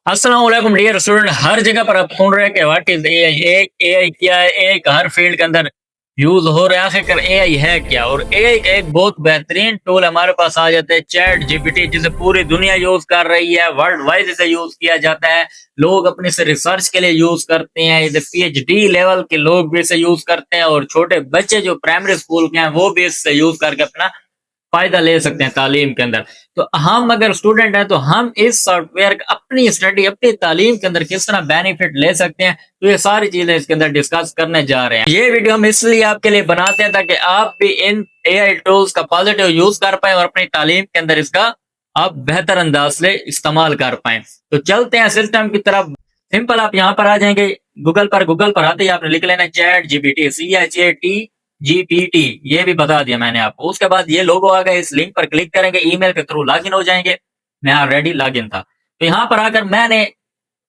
अस्सलाम वालेकुम dear student. हर जगह पर आप सुन रहे हैं कि व्हाट इज एआई। एआई क्या है? एआई का हर फील्ड के अंदर यूज हो रहा है। आखिर एआई है क्या? और एआई का एक बहुत बेहतरीन टूल हमारे पास आ जाता है, चैट जीपीटी, जिसे पूरी दुनिया यूज कर रही है। वर्ल्ड वाइड इसे यूज किया जाता है। लोग अपने से रिसर्च के लिए यूज करते हैं। इसे पीएचडी लेवल के लोग भी इसे यूज करते हैं, और छोटे बच्चे जो प्राइमरी स्कूल के हैं वो भी इससे यूज करके अपना फायदा ले सकते हैं तालीम के अंदर। तो हम अगर स्टूडेंट हैं तो हम इस सॉफ्टवेयर का अपनी स्टडी, अपनी तालीम के अंदर किस तरह बेनिफिट ले सकते हैं, तो ये सारी चीजें इसके अंदर डिस्कस करने जा रहे हैं। ये वीडियो हम इसलिए आपके लिए बनाते हैं ताकि आप भी इन एआई टूल्स का पॉजिटिव यूज कर पाए और अपनी तालीम के अंदर इसका आप बेहतर अंदाज से इस्तेमाल कर पाए। तो चलते हैं सिस्टम की तरफ। सिंपल, आप यहाँ पर आ जाएंगे गूगल पर आते ही आपने लिख लेना चैट जीपीटी, CHAT GPT। ये भी बता दिया मैंने आपको। उसके बाद ये लोगो आ गए, इस लिंक पर क्लिक करेंगे, ईमेल के थ्रू लॉगिन हो जाएंगे। मैं ऑलरेडी लॉगिन था। तो यहाँ पर आकर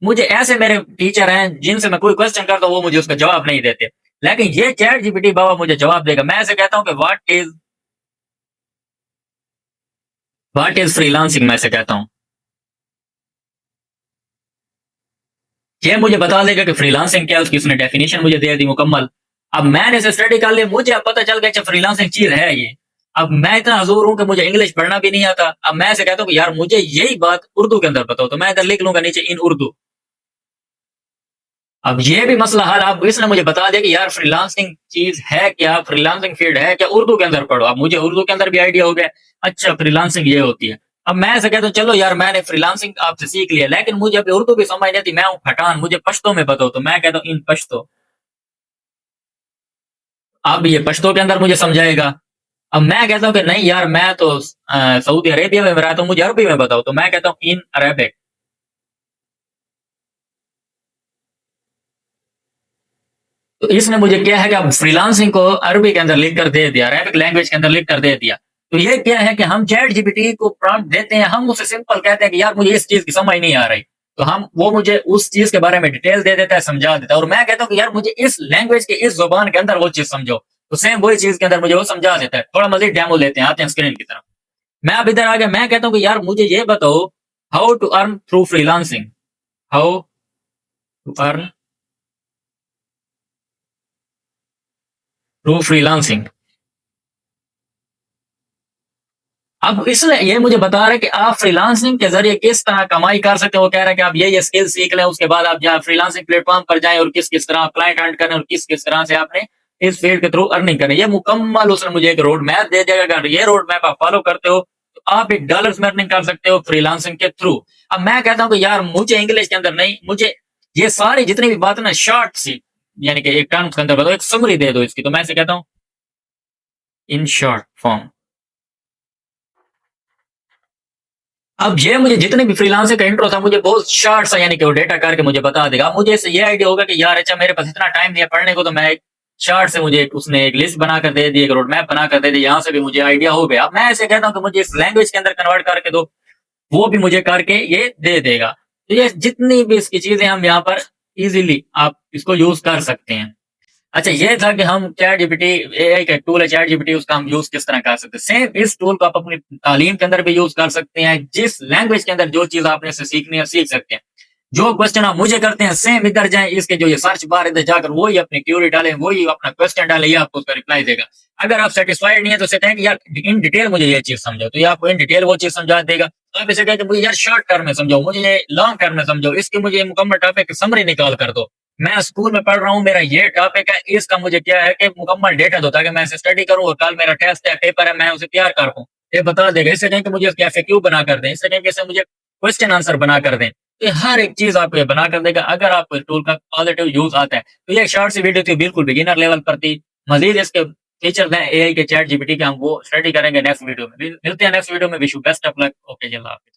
मुझे ऐसे मेरे टीचर हैं जिनसे मैं कोई क्वेश्चन करता हूँ वो मुझे उसका जवाब नहीं देते, लेकिन ये चैट जीपीटी बाबा मुझे जवाब देगा। मैं ऐसे कहता हूँ कि व्हाट इज फ्रीलांसिंग, मैं ऐसे कहता हूँ। ये मुझे बता देगा कि फ्रीलांसिंग क्या है, उसकी उसने डेफिनेशन मुझे दे दी मुकम्मल। अब मैंने इसे स्टडी कर लिया, मुझे अब पता चल गया अच्छा फ्रीलांसिंग चीज है ये। अब मैं इतना हजूर हूं कि मुझे इंग्लिश पढ़ना भी नहीं आता। अब मैं ऐसे कहता हूँ कि यार मुझे यही बात उर्दू के अंदर बताओ, तो मैं इधर लिख लूंगा नीचे इन उर्दू। अब ये भी मसला हल, अब इसने मुझे बता दिया कि यार फ्रीलांसिंग चीज है क्या, फ्रीलांसिंग फील्ड है क्या, उर्दू के अंदर पढ़ो। अब मुझे उर्दू के अंदर भी आइडिया हो गया, अच्छा फ्रीलांसिंग ये होती है। अब मैं ऐसे कहता हूँ चलो यार मैंने फ्रीलांसिंग आपसे सीख लिया, लेकिन मुझे अभी उर्दू भी समझ नहीं आती। मैं हूँ पठान, मुझे पश्तो में बताओ, तो मैं कहता हूँ इन पश्तो। अब ये पश्तो के अंदर मुझे समझाएगा। अब मैं कहता हूँ कि नहीं यार मैं तो सऊदी अरेबिया में रहा, तो मुझे अरबी में बताओ, तो मैं कहता हूँ इन अरेबिक। तो इसने मुझे क्या है कि अब फ्रीलांसिंग को अरबी के अंदर लिख कर दे दिया, अरेबिक लैंग्वेज के अंदर लिख कर दे दिया। तो ये क्या है कि हम चैट जीपीटी को प्रॉम्प्ट देते हैं, हम उसे सिंपल कहते हैं कि यार मुझे इस चीज की समझ नहीं आ रही, तो हम वो मुझे उस चीज के बारे में डिटेल दे देता है, समझा देता है। और मैं कहता हूँ कि यार मुझे इस लैंग्वेज के इस जुबान के अंदर वो चीज समझो, तो सेम वही चीज के अंदर मुझे वो समझा देता है। थोड़ा मजीद डेमो लेते हैं, आते हैं स्क्रीन की तरफ। मैं अब इधर आ गया, मैं कहता हूँ कि यार मुझे ये बताओ how to earn through freelancing, how to earn through freelancing. अब इसलिए ये मुझे बता रहा है कि आप फ्रीलांसिंग के जरिए किस तरह कमाई कर सकते हो। वो कह रहा है कि आप ये स्किल सीख लें, उसके बाद आप जहाँ फ्रीलांसिंग प्लेटफॉर्म पर जाएं और किस किस तरह आप क्लाइंट अर्न करें और किस किस तरह से आपने इस फील्ड के थ्रू अर्निंग करें। ये मुकम्मल उसने मुझे एक रोड मैप दे दिया। अगर ये रोड मैप आप फॉलो करते हो तो आप एक डॉलर्स में अर्निंग कर सकते हो फ्रीलांसिंग के थ्रू। अब मैं कहता हूँ कि यार मुझे इंग्लिश के अंदर नहीं, मुझे ये सारी जितनी भी बात ना शॉर्ट सी, यानी कि एक टर्म्स के अंदर बताओ, एक समरी दे दो इसकी। तो मैं ऐसे कहता हूँ इन शॉर्ट फॉर्म। अब ये मुझे जितने भी फ्रीलांसर का इंट्रो था मुझे बहुत शॉर्ट सा, यानी कि वो डेटा करके मुझे बता देगा। मुझे इससे ये आइडिया होगा कि यार अच्छा मेरे पास इतना टाइम नहीं है पढ़ने को, तो मैं एक शॉर्ट से मुझे उसने एक लिस्ट बनाकर दे दी, एक रोड मैप बनाकर दे दी, यहाँ से भी मुझे आइडिया हो गया। अब मैं ऐसे कहता हूँ कि मुझे इस लैंग्वेज के अंदर कन्वर्ट करके दो, वो भी मुझे करके ये दे देगा। तो ये जितनी भी इसकी चीजें हम यहाँ पर इजीली आप इसको यूज कर सकते हैं। अच्छा, ये था कि हम चैट जीपीटी, एआई का टूल है चैट जीपीटी, उसका हम यूज किस तरह कर सकते हैं। सेम इस टूल को आप अपनी तालीम के अंदर भी यूज कर सकते हैं। जिस लैंग्वेज के अंदर जो चीज आपने से सीखनी है सीख सकते हैं। जो क्वेश्चन आप मुझे करते हैं सेम इधर जाएं, इसके जो ये सर्च बार इधर जाकर वही अपनी क्यूरी डालें, वही अपना क्वेश्चन डालें, ये आपको उसका रिप्लाई देगा। अगर आप सेटिस्फाइड नहीं है तो इसे कहें कि यार इन डिटेल मुझे ये चीज समझो, तो ये आपको इन डिटेल वो चीज समझा देगा। आप इसे कहें कि मुझे यार शॉर्ट टर्म में समझो, मुझे लॉन्ग टर्म में समझो, इसकी मुझे मुकम्मल टॉपिक समरी निकाल कर दो। मैं स्कूल में पढ़ रहा हूँ, मेरा ये टॉपिक है, इसका मुझे क्या है कि मुकम्मल डेटा दो ताकि मैं इसे स्टडी करूँ और कल मेरा टेस्ट है, पेपर है, मैं उसे तैयार कर पाऊँ। ये बता देगा। इससे कहें कि मुझे इसके एफएक्यू बना कर दें, इससे कहें कि इसे मुझे क्वेश्चन आंसर बना कर दें। तो ये हर एक चीज आपको ये बना कर देगा अगर आपको इस टूल का पॉजिटिव यूज आता है। तो ये शॉर्ट सी वीडियो थी, बिल्कुल बिगिनर लेवल पर थी। मजीद इसके फीचर्स हैं एआई के, चैट जीपीटी के, हम वो स्टडी करेंगे नेक्स्ट वीडियो में। मिलते हैं नेक्स्ट वीडियो में। Wish you best of luck. Okay जी, अल्लाह हाफिज।